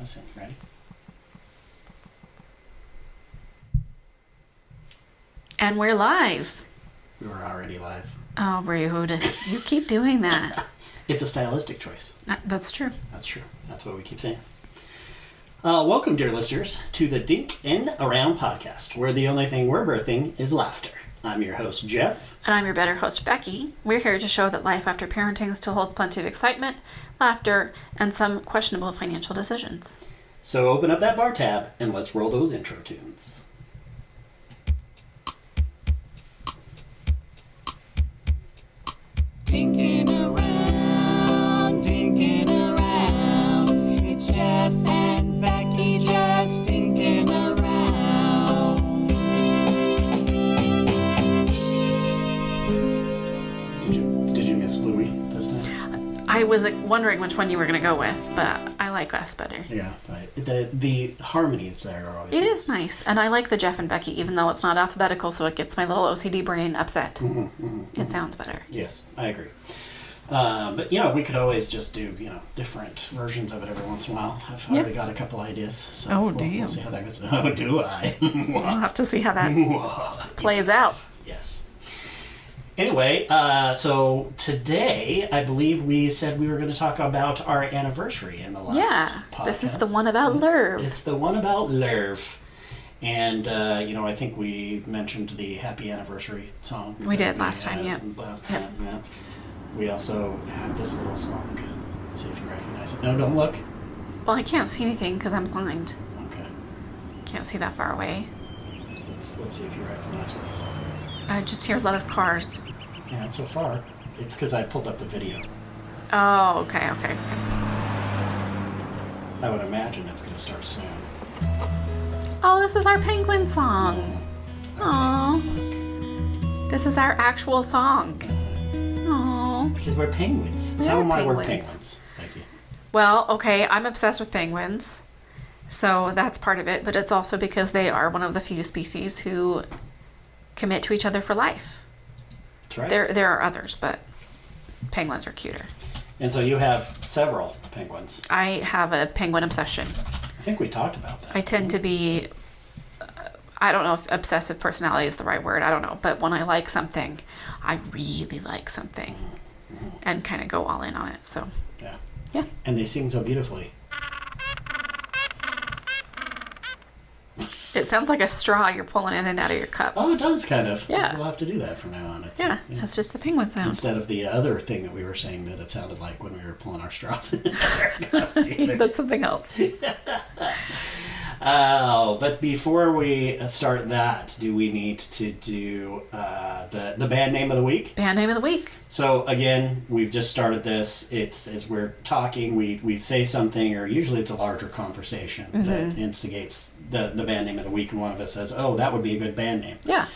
us in. Ready? And we're live. We were already live. Oh, rude. You keep doing that. It's a stylistic choice. That's true. That's true. That's what we keep saying. Welcome, dear listeners, to the Dink and Around podcast, where the only thing we're birthing is laughter. I'm your host, Jeff. And I'm your better host, Becky. We're here to show that life after parenting still holds plenty of excitement, laughter, and some questionable financial decisions. So open up that bar tab and let's roll those intro tunes. Dinking around, it's Jeff and Becky just dinking around. Did you miss Louie this time? I was wondering which one you were going to go with, but I like us better. Yeah, right. The harmonies there are always It is nice, and I like the Jeff and Becky, even though it's not alphabetical, so it gets my little OCD brain upset. It sounds better. Yes, I agree. But, we could always just do, different versions of it every once in a while. I've already got a couple ideas. So Oh, we'll damn. see how that goes. Oh, do I? We'll have to see how that plays out. Yes. Anyway, so today, I believe we said we were going to talk about our anniversary in the last podcast. This is the one about Lurve. It's the one about Lurve. And, I think we mentioned the happy anniversary song. We did last time, yeah. Last time, yeah. We also have this little song. Let's see if you recognize it. No, don't look. Well, I can't see anything because I'm blind. Okay. Can't see that far away. Let's see if you recognize what the song is. I just hear a lot of cars. Yeah, so far, it's because I pulled up the video. Oh, okay. I would imagine it's going to start soon. Oh, this is our penguin song. Aw. This is our actual song. Aw. Because we're penguins. We Tell are them why we're penguins. penguins. Thank you. Well, okay, I'm obsessed with penguins. So that's part of it, but it's also because they are one of the few species who commit to each other for life. That's right. There are others, but penguins are cuter. And so you have several penguins. I have a penguin obsession. I think we talked about that. I tend to be, I don't know if obsessive personality is the right word, I don't know, but when I like something, I really like something and kind of go all in on it, so. Yeah. And they sing so beautifully. It sounds like a straw you're pulling in and out of your cup. Oh, it does kind of. Yeah. We'll have to do that from now on. Yeah, that's just the penguin sound. Instead of the other thing that we were saying that it sounded like when we were pulling our straws. That's something else. But before we start that, do we need to do the band name of the week? Band name of the week. So again, we've just started this. It's as we're talking, we say something, or usually it's a larger conversation that instigates the band name of the week, and one of us says, "Oh, that would be a good band name." Yeah.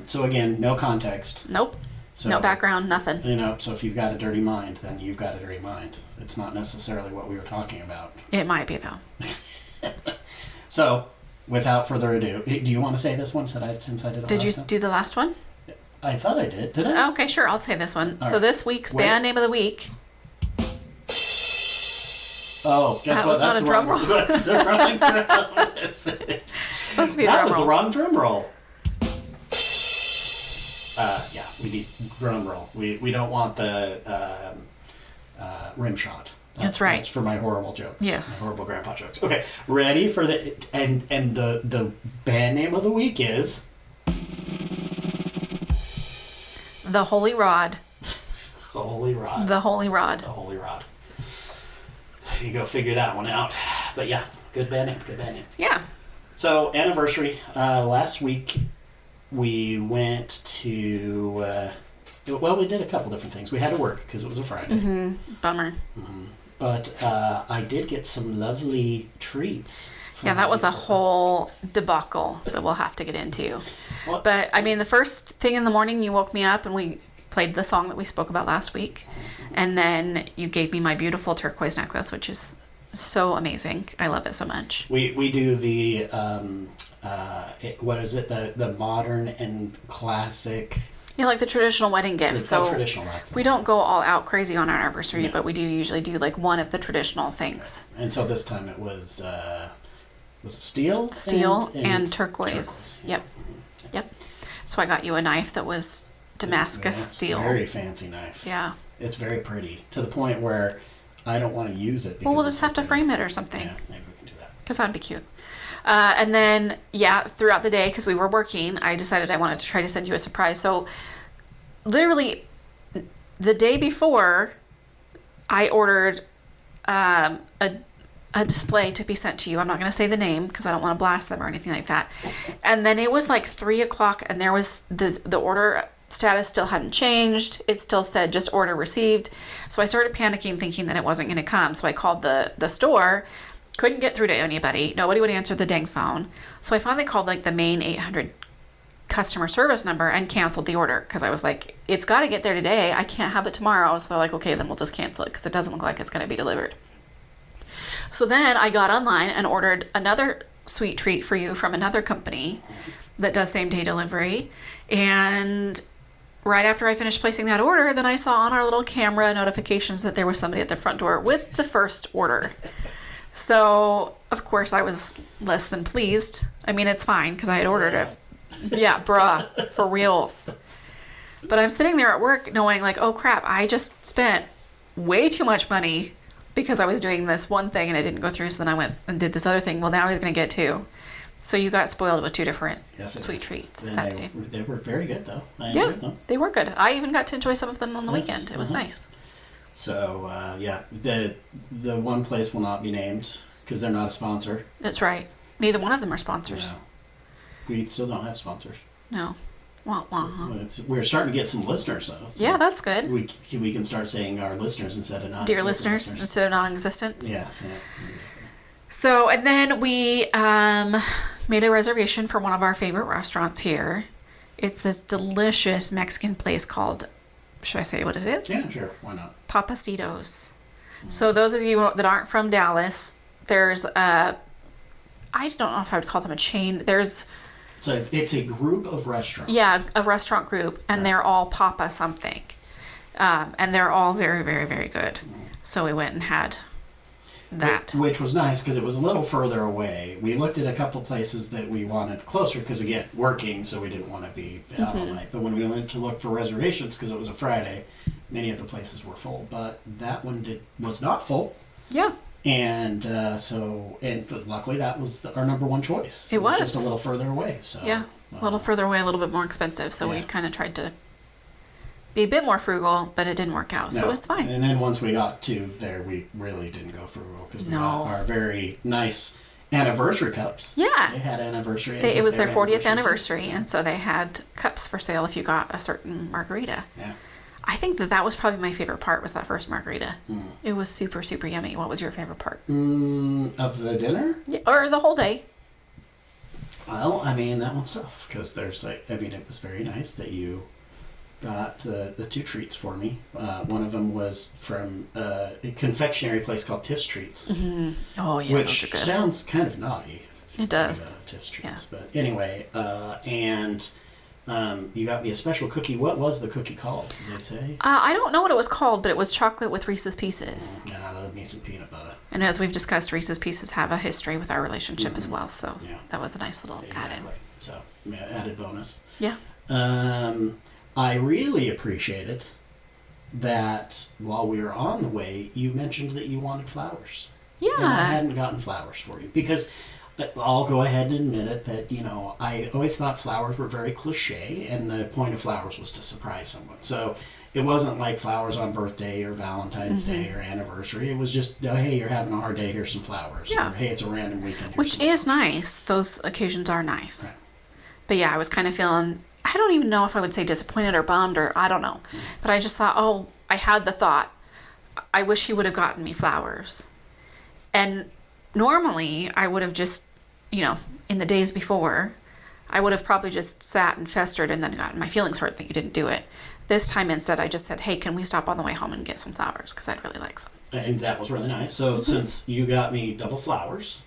So again, no context. Nope. So, No background, nothing. So if you've got a dirty mind, then you've got a dirty mind. It's not necessarily what we were talking about. It might be, though. So, without further ado, do you want to say this one since I did it Did you last time? do the last one? I thought I did. Did I? Okay, sure. I'll say this one. All So right. this week's Wait. band name of the week. Oh, guess That what? was not That's a the drum wrong. roll. That's the wrong drum. It's Supposed to be a that drum was roll. the wrong drum roll. Yeah, we need drum roll. We don't want the rim shot. That's right. That's for my horrible jokes. Yes. My horrible grandpa jokes. Okay, ready for the and the band name of the week is The Holy Rod. The Holy Rod. The Holy Rod. The Holy Rod. You go figure that one out. But yeah, good band name. Good band name. Yeah. So anniversary. Last week we went to. We did a couple different things. We had to work because it was a Friday. Bummer. But I did get some lovely treats. Yeah, that was a whole debacle that we'll have to get into. What? But, I mean, the first thing in the morning, you woke me up and we played the song that we spoke about last week. And then you gave me my beautiful turquoise necklace, which is so amazing. I love it so much. We do the, what is it? The modern and classic Yeah, like the traditional wedding gifts. It's So all traditional. That's we don't go all out crazy on our anniversary, but we do usually do like one of the traditional things. And so this time it was it steel? Steel and turquoise. Yep. Yep. So I got you a knife that was Damascus steel. Very fancy knife. Yeah. It's very pretty to the point where I don't want to use it. Well, we'll just have to frame it or something. Yeah, maybe we can do that. Because that'd be cute. And then, throughout the day, because we were working, I decided I wanted to try to send you a surprise. So, literally, the day before, I ordered a display to be sent to you. I'm not going to say the name because I don't want to blast them or anything like that. And then it was like 3 o'clock, and there was the order status still hadn't changed. It still said just order received. So I started panicking, thinking that it wasn't going to come. So I called the store. Couldn't get through to anybody. Nobody would answer the dang phone. So I finally called like the main 800 customer service number and canceled the order because I was like, it's got to get there today. I can't have it tomorrow. So they're like, okay, then we'll just cancel it because it doesn't look like it's going to be delivered. So then I got online and ordered another sweet treat for you from another company that does same day delivery. And right after I finished placing that order, then I saw on our little camera notifications that there was somebody at the front door with the first order. So, of course, I was less than pleased. I mean, it's fine because I had ordered it. Yeah, bruh, for reals. But I'm sitting there at work knowing like, oh crap, I just spent way too much money because I was doing this one thing and it didn't go through. So then I went and did this other thing. Well, now he's going to get two. So you got spoiled with 2 different sweet treats that day. They were very good, though. I enjoyed them. They were good. I even got to enjoy some of them on the weekend. It was nice. So, the one place will not be named because they're not a sponsor. That's right. Neither one of them are sponsors. No. We still don't have sponsors. No. Wah, wah. We're starting to get some listeners, though. So yeah, that's good. We can start saying our listeners instead of non-existent Dear listeners instead of non-existent. Yeah. So, and then we made a reservation for one of our favorite restaurants here. It's this delicious Mexican place called, should I say what it is? Yeah, sure. Why not? Papacitos. So those of you that aren't from Dallas, there's I don't know if I would call them a chain. So it's a group of restaurants. Yeah, a restaurant group, and they're all Papa something. And they're all very, very, very good. So we went and had that. Which was nice because it was a little further away. We looked at a couple places that we wanted closer because, again, working, so we didn't want to be out all night. But when we went to look for reservations, because it was a Friday, many of the places were full. But that one was not full. Yeah. And but luckily that was our number one choice. It was just a little further away. So yeah, a little further away, a little bit more expensive. So we kind of tried to be a bit more frugal, but it didn't work out. So it's fine. And then once we got to there, we really didn't go frugal because we got our very nice anniversary cups. Yeah, they had anniversary. It was their 40th anniversary, and so they had cups for sale if you got a certain margarita. Yeah. I think that was probably my favorite part was that first margarita. It was super, super yummy. What was your favorite part? Of the dinner? Yeah, or the whole day? Well, I mean, that one's tough because it was very nice that you got the 2 treats for me. One of them was from a confectionery place called Tiff's Treats. Mm-hmm. Oh, yeah, which those are good. Sounds kind of naughty. It does. Tiff's Treats. Yeah. But anyway, you got me a special cookie. What was the cookie called? Did they say? I don't know what it was called, but it was chocolate with Reese's Pieces. Yeah, I love me some peanut butter. And as we've discussed, Reese's Pieces have a history with our relationship as well, so that was a nice little add-in. So, added bonus. Yeah. I really appreciated that while we were on the way, you mentioned that you wanted flowers. Yeah. And I hadn't gotten flowers for you because I'll go ahead and admit it that, I always thought flowers were very cliche and the point of flowers was to surprise someone. So it wasn't like flowers on birthday or Valentine's Day or anniversary. It was just, hey, you're having a hard day, here's some flowers. Yeah. Or, hey, it's a random weekend. Which is nice. Those occasions are nice. Right. But yeah, I was kind of feeling, I don't even know if I would say disappointed or bummed or I don't know. But I just thought, I had the thought, I wish he would have gotten me flowers. And normally I would have just, in the days before, I would have probably just sat and festered and then gotten my feelings hurt that you didn't do it. This time instead, I just said, hey, can we stop on the way home and get some flowers? Because I'd really like some. And that was really nice. So since you got me double flowers.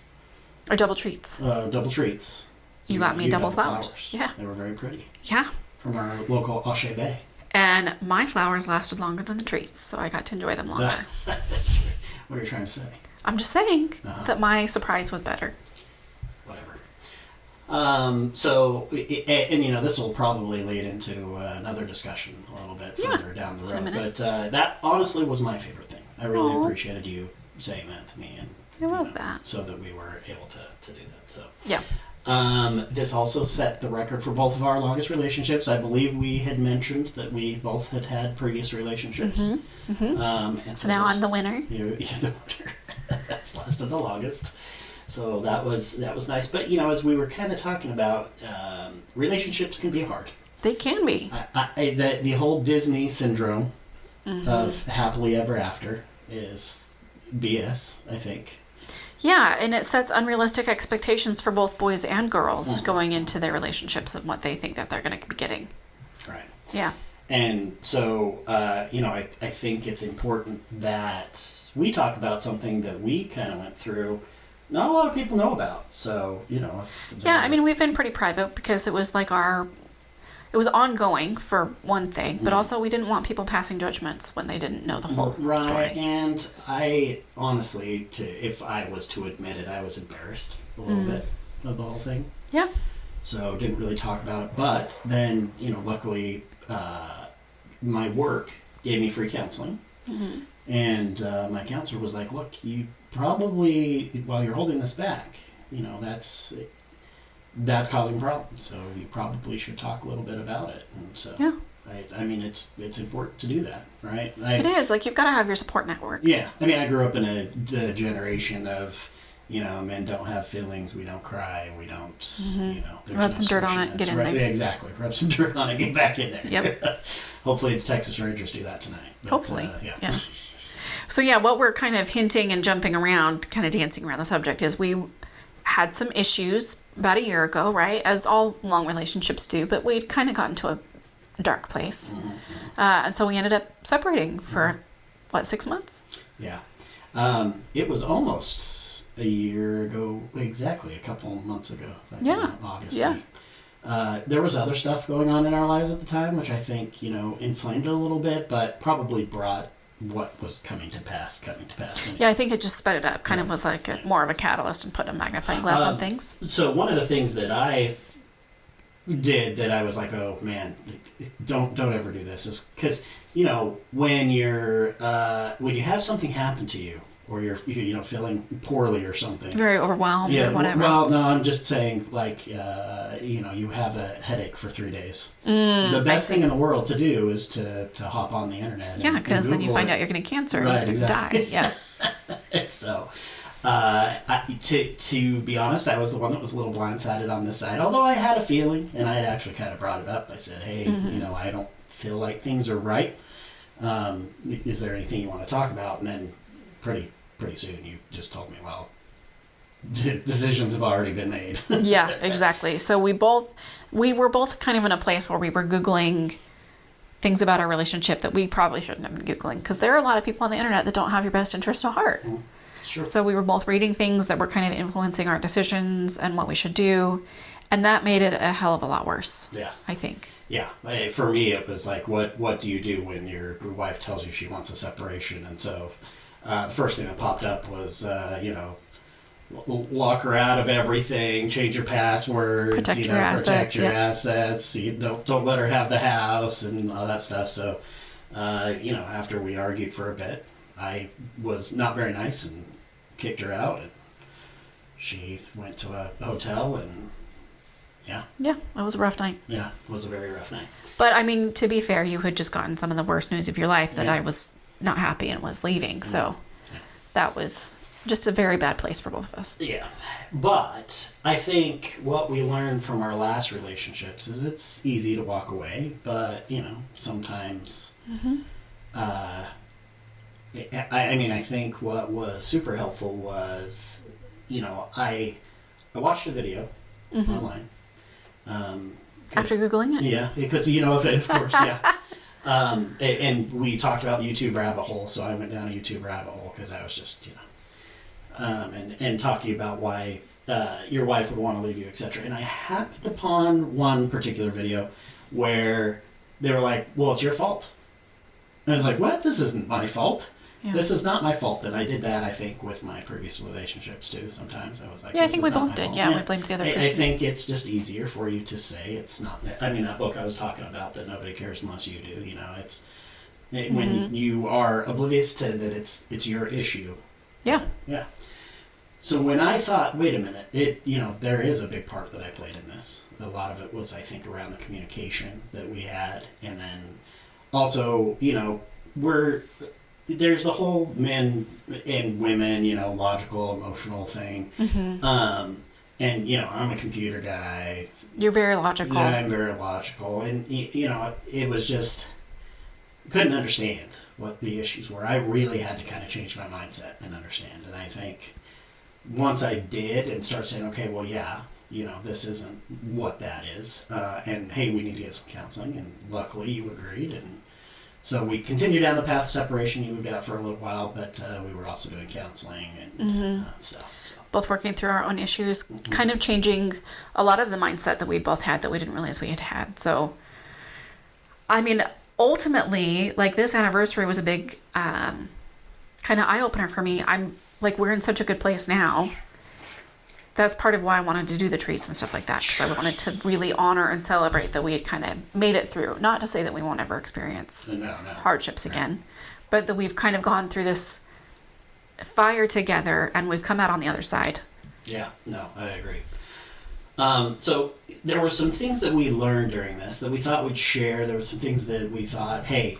Or double treats. Double treats. You got me double flowers. Yeah. They were very pretty. Yeah. from our local O'Shea Bay. And my flowers lasted longer than the trees, so I got to enjoy them longer. That's true. What are you trying to say? I'm just saying Uh-huh. that my surprise was better. Whatever. And you know, this will probably lead into another discussion a little bit further down the in a road. minute. But that honestly was my favorite thing. I really Aw. appreciated you saying that to me, and I love that. so that we were able to do that. So Yeah. this also set the record for both of our longest relationships. I believe we had mentioned that we both had previous relationships. And So now this- I'm the winner. you're the winner. That's lasted the longest. So that was nice. But you know, as we were kind of talking about, relationships can be hard. They can be. The whole Disney syndrome of happily ever after is BS, I think. Yeah, and it sets unrealistic expectations for both boys and girls going into their relationships and what they think that they're going to be getting. Right. Yeah. And so, you know, I think it's important that we talk about something that we kind of went through. Not a lot of people know about. So, you know. Yeah, I mean, we've been pretty private because it was like it was ongoing for one thing, but also we didn't want people passing judgments when they didn't know the whole Right, story. and I honestly, if I was to admit it, I was embarrassed a little bit of the whole thing. Yeah. So didn't really talk about it. But then, you know, luckily, my work gave me free counseling, and my counselor was like, "Look, you probably, while you're holding this back, you know, that's causing problems. So you probably should talk a little bit about it." And so, Yeah. I mean, it's important to do that, right? It is. Like, you've got to have your support network. Yeah, I mean, I grew up in the generation of, you know, men don't have feelings, we don't cry, we don't, you know. there's Rub no some dirt on it and get in right, there. yeah, exactly. Rub some dirt on it, get back in there. Yep. Hopefully the Texas Rangers do that tonight. But, Hopefully. yeah. So, yeah, what we're kind of hinting and jumping around, kind of dancing around the subject, is we had some issues about a year ago, right? As all long relationships do, but we'd kind of gotten to a dark place. And so we ended up separating for, 6 months? Yeah. It was almost a year ago, exactly, a couple months ago. Like Yeah. in August. Yeah. There was other stuff going on in our lives at the time, which I think, you know, inflamed it a little bit, but probably brought what was coming to pass. Anyway. Yeah, I think it just sped it up. Kind of was like more of a catalyst and put a magnifying glass on things. So one of the things that I did that I was like, oh man, don't ever do this, is because, you know, when you have something happen to you, or you're, you know, feeling poorly or something. Very overwhelmed or whatever. Well, else. no, I'm just saying, like, you know, you have a headache for 3 days. The best thing in the world to do is to hop on the internet. Yeah, because then you Google find it. out you're getting cancer Right, and exactly. die. Yeah. So, to be honest, I was the one that was a little blindsided on this side. Although I had a feeling, and I had actually kind of brought it up. I said, "Hey, you know, I don't feel like things are right. Is there anything you want to talk about?" And then, pretty soon, you just told me, "Well, decisions have already been made." Yeah, exactly. So we were both kind of in a place where we were Googling things about our relationship that we probably shouldn't have been Googling, because there are a lot of people on the internet that don't have your best interest at heart. Sure. So we were both reading things that were kind of influencing our decisions and what we should do, and that made it a hell of a lot worse. Yeah. I think. Yeah, for me, it was like, what do you do when your wife tells you she wants a separation? And so, the first thing that popped up was, you know, lock her out of everything, change your passwords, Protect you your know, assets, protect your yeah. assets. You don't let her have the house and all that stuff. So, you know, after we argued for a bit, I was not very nice and kicked her out, and she went to a hotel, and yeah, It was a rough night. it was a very rough night. But I mean, to be fair, you had just gotten some of the worst news of your life that Yeah. I was not happy and was leaving. So that was just a very bad place for both of us. Yeah, but I think what we learned from our last relationships is it's easy to walk away, but, you know, sometimes, I mean, I think what was super helpful was, you know, I watched a video online. After Googling it? Yeah, because, you know, of course, yeah. And we talked about the YouTube rabbit hole, so I went down a YouTube rabbit hole because I was just, you know, and talking about why your wife would want to leave you, etc. And I happened upon one particular video where they were like, well, it's your fault. And I was like, what? This isn't my fault. Yeah. This is not my fault. And I did that, I think, with my previous relationships too. Sometimes I was like, Yeah, I this think is we not both my did. fault. Yeah, we blamed the other I person. think it's just easier for you to say it's not. I mean, that book I was talking about, that nobody cares unless you do. You know, when you are oblivious to that, it's your issue. Yeah. Yeah. So when I thought, wait a minute, there is a big part that I played in this. A lot of it was, I think, around the communication that we had, and then also, there's the whole men and women, logical, emotional thing. Mm-hmm. And, I'm a computer guy. You're very logical. I'm very logical. And, it was just, couldn't understand what the issues were. I really had to kind of change my mindset and understand. And I think once I did and start saying, okay, well, yeah, this isn't what that is. And, hey, we need to get some counseling. And luckily you agreed. And so we continued down the path of separation. You moved out for a little while, but we were also doing counseling and stuff. So. Both working through our own issues, kind of changing a lot of the mindset that we both had that we didn't realize we had. So, I mean, ultimately, like, this anniversary was a big kind of eye-opener for me. I'm like, we're in such a good place now. That's part of why I wanted to do the treats and stuff like that, because I wanted to really honor and celebrate that we had kind of made it through. Not to say that we won't ever experience hardships again, but that we've kind of gone through this fire together and we've come out on the other side. Yeah, no, I agree. So there were some things that we learned during this that we thought we'd share. There were some things that we thought, hey,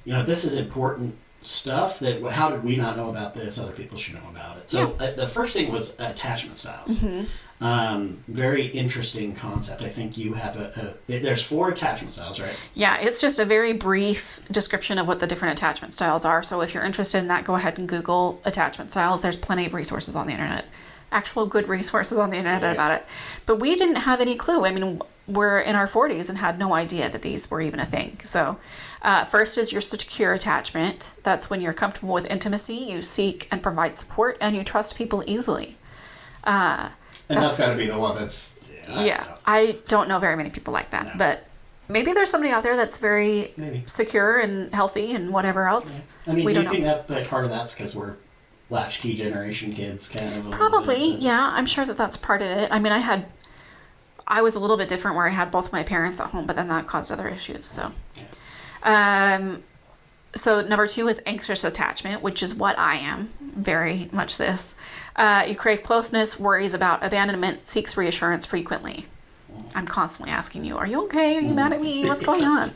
this is important stuff that, how did we not know about this? Other people should know about it. So the first thing was attachment styles. Mm-hmm. Very interesting concept. I think you have there's 4 attachment styles, right? Yeah, it's just a very brief description of what the different attachment styles are. So if you're interested in that, go ahead and Google attachment styles. There's plenty of resources on the internet. Actual good resources on the internet about it. But we didn't have any clue. I mean, we're in our 40s and had no idea that these were even a thing. So first is your secure attachment. That's when you're comfortable with intimacy, you seek and provide support, and you trust people easily. And that's got to be the one that's... I don't know very many people like that. No. But maybe there's somebody out there that's very secure and healthy and whatever else. Yeah. I mean, do you think that part of that's because we're latchkey generation kids kind of? Probably, yeah. I'm sure that's part of it. I mean, I was a little bit different where I had both my parents at home, but then that caused other issues. So, so number 2 is anxious attachment, which is what I am, very much this. You crave closeness, worries about abandonment, seeks reassurance frequently. I'm constantly asking you, are you okay? Are you mad at me? What's going on?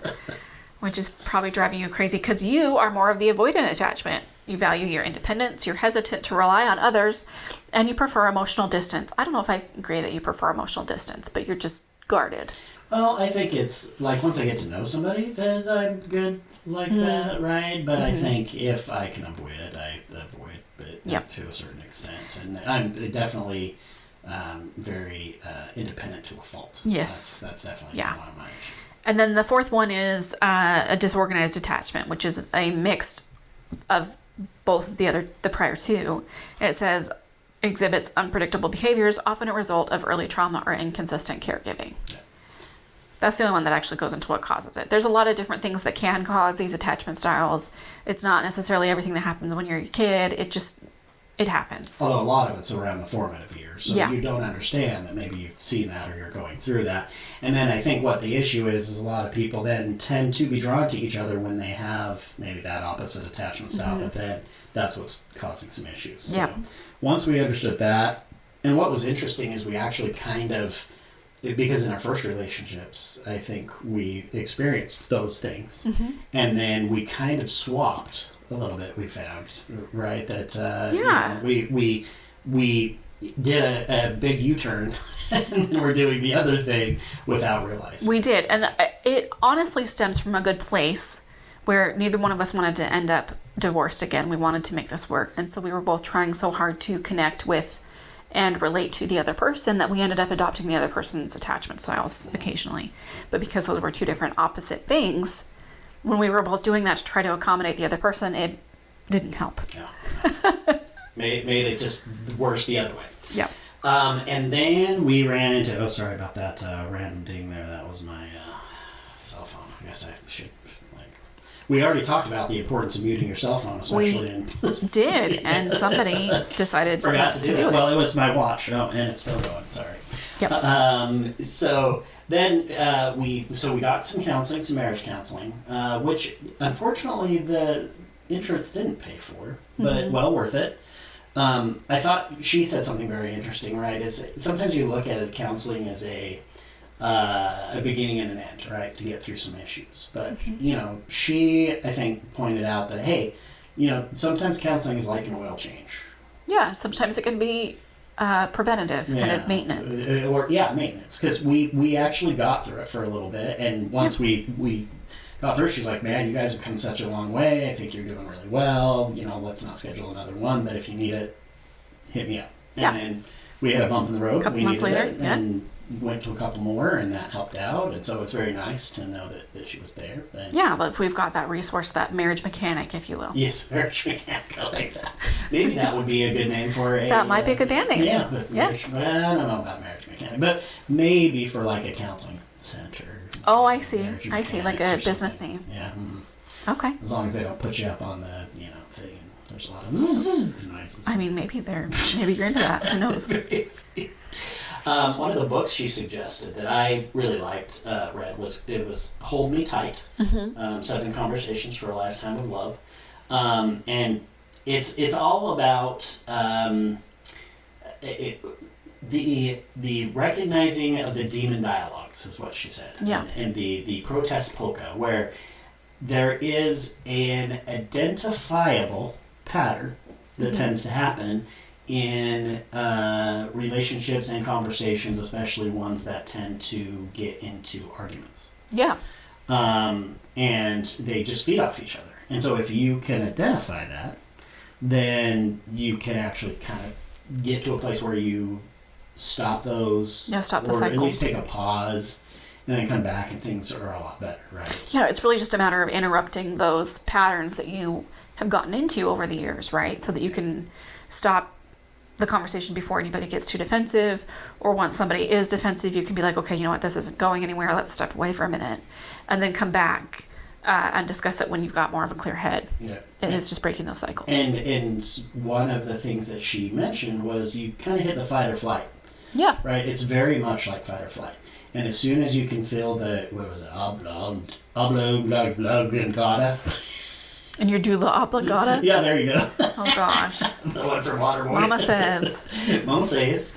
Which is probably driving you crazy because you are more of the avoidant attachment. You value your independence, you're hesitant to rely on others, and you prefer emotional distance. I don't know if I agree that you prefer emotional distance, but you're just guarded. Well, I think it's like once I get to know somebody, then I'm good like that, right? But I think if I can avoid it, I avoid it to a certain extent. And I'm definitely very independent to a fault. Yes. That's definitely one of my issues. And then the 4th one is a disorganized attachment, which is a mix of both the prior 2. And it says exhibits unpredictable behaviors, often a result of early trauma or inconsistent caregiving. Yeah. That's the only one that actually goes into what causes it. There's a lot of different things that can cause these attachment styles. It's not necessarily everything that happens when you're a kid. It happens. Although a lot of it's around the formative years. So you don't understand that maybe you've seen that or you're going through that. And then I think what the issue is a lot of people then tend to be drawn to each other when they have maybe that opposite attachment style, but then that's what's causing some issues. So once we understood that, and what was interesting is we actually kind of, because in our first relationships, I think we experienced those things. Mm-hmm. And then we kind of swapped a little bit, we found, right? That we did a big U-turn and we're doing the other thing without realizing. We did. And it honestly stems from a good place where neither one of us wanted to end up divorced again. We wanted to make this work. And so we were both trying so hard to connect with and relate to the other person that we ended up adopting the other person's attachment styles occasionally. But because those were 2 different opposite things, when we were both doing that to try to accommodate the other person, it didn't help. Yeah. made it just worse the other way. Yeah. And then we ran into, sorry about that random ding there. That was my guess I should, like, we already talked about the importance of muting your cell phone, especially in... Did, and somebody decided Forgot not to do it. it. Well, it was my watch. Oh, and it's still going. Sorry. Yep. So then we got some counseling, some marriage counseling, which unfortunately the insurance didn't pay for, but well worth it. I thought she said something very interesting, right? Is sometimes you look at counseling as a beginning and an end, right, to get through some issues. But she, I think, pointed out that hey, sometimes counseling is like an oil change. Yeah, sometimes it can be preventative kind of maintenance. Maintenance. Because we actually got through it for a little bit, and once we got through, she's like, man, you guys have come such a long way. I think you're doing really well. Let's not schedule another one, but if you need it, hit me up. Yeah. And we had a bump in the road. A couple months later, and went to a couple more, and that helped out. And so it's very nice to know that she was there. And but we've got that resource, that marriage mechanic, if you will. yes, marriage mechanic. I like that. Maybe that would be a good name for a... That might be a good band name. Yeah. But I don't know about marriage mechanic, but maybe for like a counseling center. Oh, I see. I see, like a business name. Yeah. Okay. As long as they don't put you up on the, thing. There's a lot of noises. I mean, maybe you're into that. Who knows? One of the books she suggested that I really liked, read, was Hold Me Tight, 7 Conversations for a Lifetime of Love. And it's all about the recognizing of the demon dialogues is what she said. Yeah. And the protest polka, where there is an identifiable pattern that tends to happen in relationships and conversations, especially ones that tend to get into arguments. Yeah. And they just feed off each other. And so if you can identify that, then you can actually kind of get to a place where you stop those. Yeah, stop the or cycle. At least take a pause and then come back and things are a lot better, right? Yeah, it's really just a matter of interrupting those patterns that you have gotten into over the years, right? So that you can stop the conversation before anybody gets too defensive, or once somebody is defensive, you can be like, okay, you know what, this isn't going anywhere, let's step away for a minute, and then come back and discuss it when you've got more of a clear head. Yeah. It is just breaking those cycles. And one of the things that she mentioned was you kind of hit the fight or flight. Yeah. Right? It's very much like fight or flight. And as soon as you can feel the, oblongata. And you do the obligata? Yeah, there you go. Oh, gosh. The one from Waterboy. Mama says. Mama says.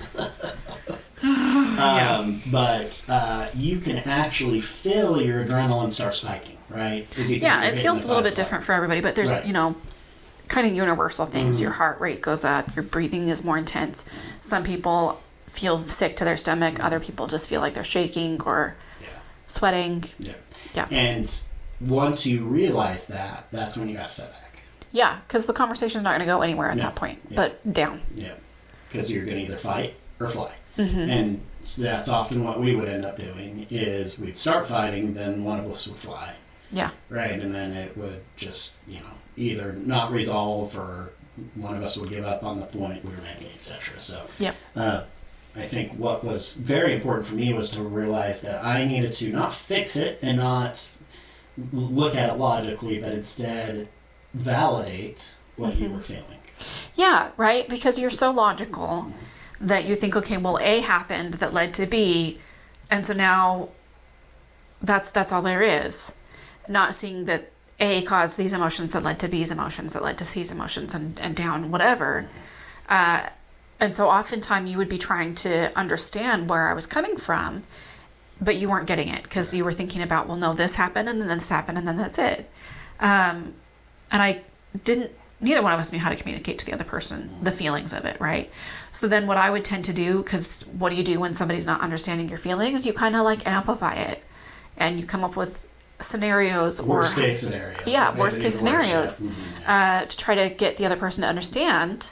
But you can actually feel your adrenaline start spiking, right? Yeah, it feels a little bit different for everybody, but there's, right. Kind of universal things. Your heart rate goes up, your breathing is more intense. Some people feel sick to their stomach, other people just feel like they're shaking or sweating. Yeah. And once you realize that, that's when you got to step back. Yeah, because the conversation's not going to go anywhere at that point, but down. Yeah, because you're going to either fight or fly. And that's often what we would end up doing is we'd start fighting, then one of us would fly. Yeah. Right, and then it would just, either not resolve or one of us would give up on the point we were making, etc. So I think what was very important for me was to realize that I needed to not fix it and not look at it logically, but instead validate what you were feeling. Yeah, right? Because you're so logical that you think, okay, well, A happened that led to B, and so now that's all there is. Not seeing that A caused these emotions that led to B's emotions that led to C's emotions and down, whatever. And so oftentimes you would be trying to understand where I was coming from, but you weren't getting it because you were thinking about, well, no, this happened and then this happened and then that's it. And neither one of us knew how to communicate to the other person the feelings of it, right? So then what I would tend to do, because what do you do when somebody's not understanding your feelings? You kind of like amplify it and you come up with scenarios worst case scenarios. Yeah, worst case scenarios to try to get the other person to understand.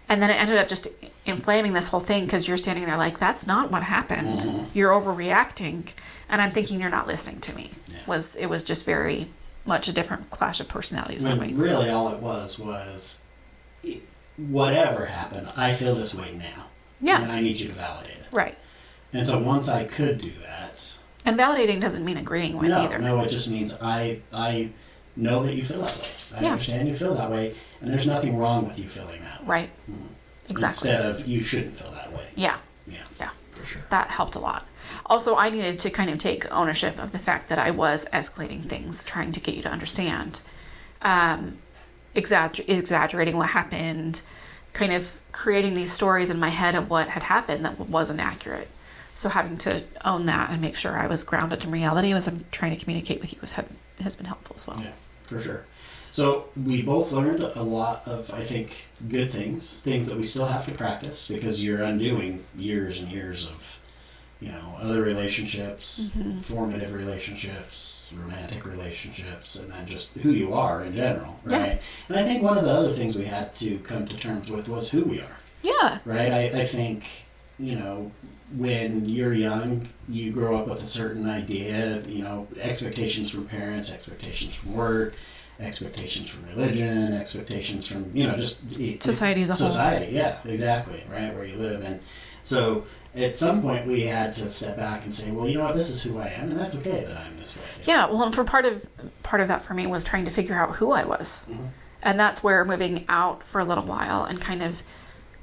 And then it ended up just inflaming this whole thing because you're standing there like, that's not what happened. You're overreacting. And I'm thinking you're not listening to me. Yeah. It was just very much a different clash of personalities that way. Really all it was whatever happened, I feel this way now. Yeah. And I need you to validate it. Right. And so once I could do that, And validating doesn't mean agreeing with either. No, it just means I know that you feel that way. I understand you feel that way, and there's nothing wrong with you feeling that way. Right. Exactly. Instead of you shouldn't feel that way. Yeah. Yeah. For sure. That helped a lot. Also, I needed to kind of take ownership of the fact that I was escalating things, trying to get you to understand, exaggerating what happened, kind of creating these stories in my head of what had happened that wasn't accurate. So having to own that and make sure I was grounded in reality as I'm trying to communicate with you has been helpful as well. Yeah, for sure. So we both learned a lot of, I think, good things that we still have to practice because you're undoing years and years of, other relationships, formative relationships, romantic relationships, and then just who you are in general, right? Yeah. And I think one of the other things we had to come to terms with was who we are. Yeah. Right? I think, when you're young, you grow up with a certain idea, expectations from parents, expectations from work, expectations from religion, expectations from, just society as a whole. Society, yeah, exactly, right, where you live. And so at some point we had to step back and say, well, you know what, this is who I am, and that's okay that I'm this way. Yeah, well, and for part of that for me was trying to figure out who I was. Mm-hmm. And that's where moving out for a little while and kind of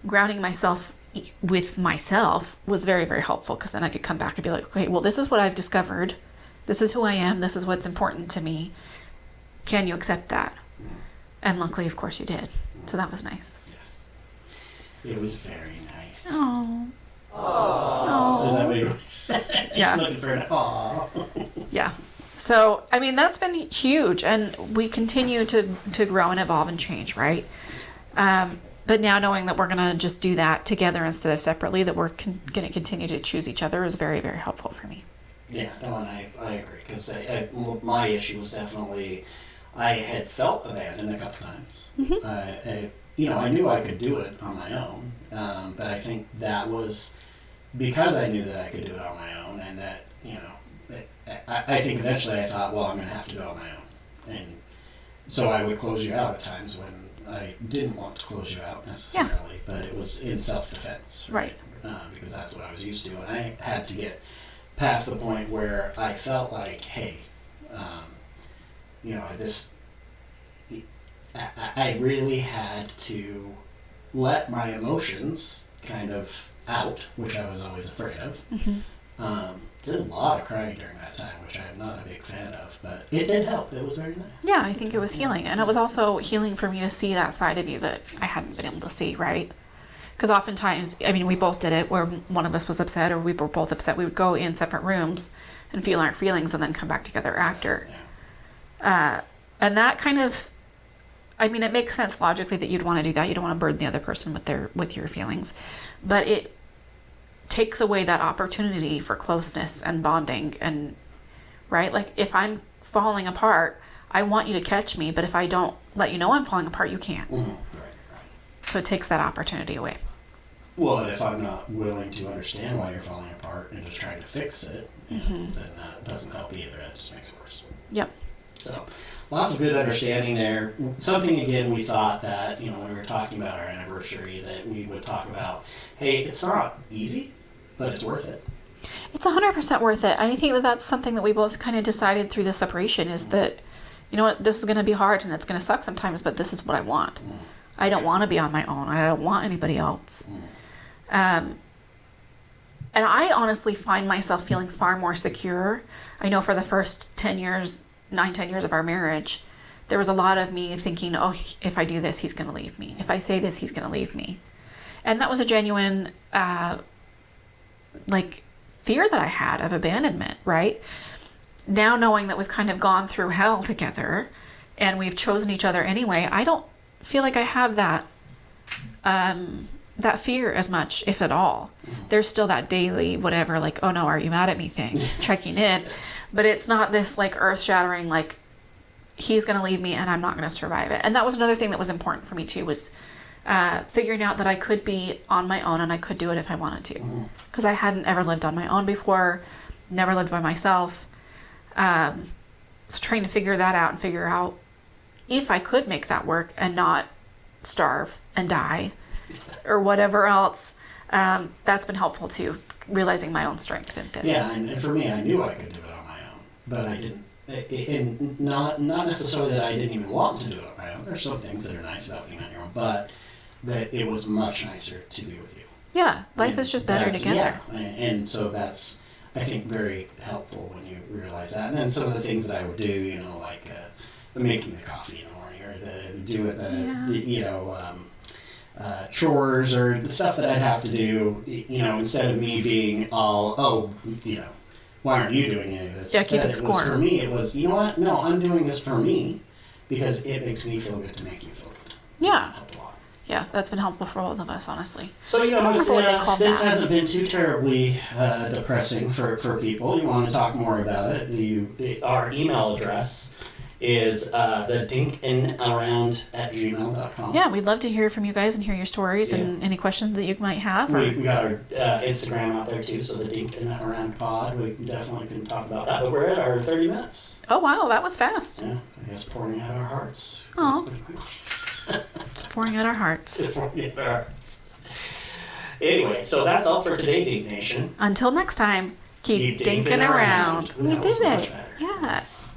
grounding myself with myself was very, very helpful because then I could come back and be like, okay, well, this is what I've discovered. This is who I am. This is what's important to me. Can you accept that? And luckily, of course, you did. So that was nice. Yes. It was very nice. Oh. Oh. Is that what you were yeah. looking for? Aww. Yeah. So, I mean, that's been huge. And we continue to grow and evolve and change, right? But now knowing that we're going to just do that together instead of separately, that we're going to continue to choose each other is very, very helpful for me. Yeah, no, and I agree. Because my issue was definitely, I had felt abandoned a couple times. Mm-hmm. I knew I could do it on my own. But I think that was because I knew that I could do it on my own and that, I think eventually I thought, well, I'm going to have to do it on my own. And so I would close you out at times when I didn't want to close you out necessarily, but it was in self-defense, right? Because that's what I was used to, and I had to get past the point where I felt like, hey, I really had to let my emotions kind of out, which I was always afraid of. Mm-hmm. Did a lot of crying during that time, which I'm not a big fan of, but it did help. It was very nice. Yeah, I think it was healing. And it was also healing for me to see that side of you that I hadn't been able to see, right? Because oftentimes, I mean, we both did it where one of us was upset or we were both upset. We would go in separate rooms and feel our feelings and then come back together after. Yeah. And that kind of, I mean, it makes sense logically that you'd want to do that. You don't want to burden the other person with your feelings. But it takes away that opportunity for closeness and bonding and right, like if I'm falling apart, I want you to catch me, but if I don't let you know I'm falling apart, you can't. Mm-hmm. Right. So it takes that opportunity away. Well, and if I'm not willing to understand why you're falling apart and just trying to fix it, then that doesn't help either. That just makes it worse. Yep. So lots of good understanding there. Something, again, we thought that, when we were talking about our anniversary, that we would talk about, hey, it's not easy, but it's worth it. It's 100% worth it. And I think that that's something that we both kind of decided through the separation is that, you know what, this is going to be hard and it's going to suck sometimes, but this is what I want. I don't want to be on my own. I don't want anybody else. And I honestly find myself feeling far more secure. I know for the first 10 years of our marriage, there was a lot of me thinking, oh, if I do this, he's going to leave me. If I say this, he's going to leave me. And that was a genuine, fear that I had of abandonment, right? Now knowing that we've kind of gone through hell together and we've chosen each other anyway, I don't feel like I have that fear as much, if at all. There's still that daily whatever, like, oh no, are you mad at me thing, checking in. But it's not this like earth-shattering, like, he's going to leave me and I'm not going to survive it. And that was another thing that was important for me too, was figuring out that I could be on my own and I could do it if I wanted to. Because I hadn't ever lived on my own before, never lived by myself. So trying to figure that out and figure out if I could make that work and not starve and die or whatever else, that's been helpful too. realizing my own strength in this. Yeah, and for me, I knew I could do it on my own, but I didn't. And not necessarily that I didn't even want to do it on my own. There's some things that are nice about being on your own, but that it was much nicer to be with you. Yeah, life is just better together. Yeah, and so that's, I think, very helpful when you realize that. And then some of the things that I would do, like the making the coffee in the morning, or chores, or the stuff that I'd have to do, instead of me being all, why aren't you doing any of this? Yeah, keeping score. For me, it was, you know what? No, I'm doing this for me because it makes me feel good to make you feel good. Yeah. It helped a lot. Yeah, that's been helpful for both of us, honestly. So, if this hasn't been too terribly depressing for people, you want to talk more about it, our email address is thedinkingaround@gmail.com. Yeah, we'd love to hear from you guys and hear your stories and any questions that you might have. We got our Instagram out there too, so the Dink in That Around Pod. We definitely can talk about that, but we're at our 30 minutes. Oh, wow, that was fast. Yeah, I guess pouring out our hearts. Oh. It's pouring out our hearts. Pouring out our hearts. Anyway, so that's all for today, Dink Nation. Until next time, keep dinking around. We did it. Yes.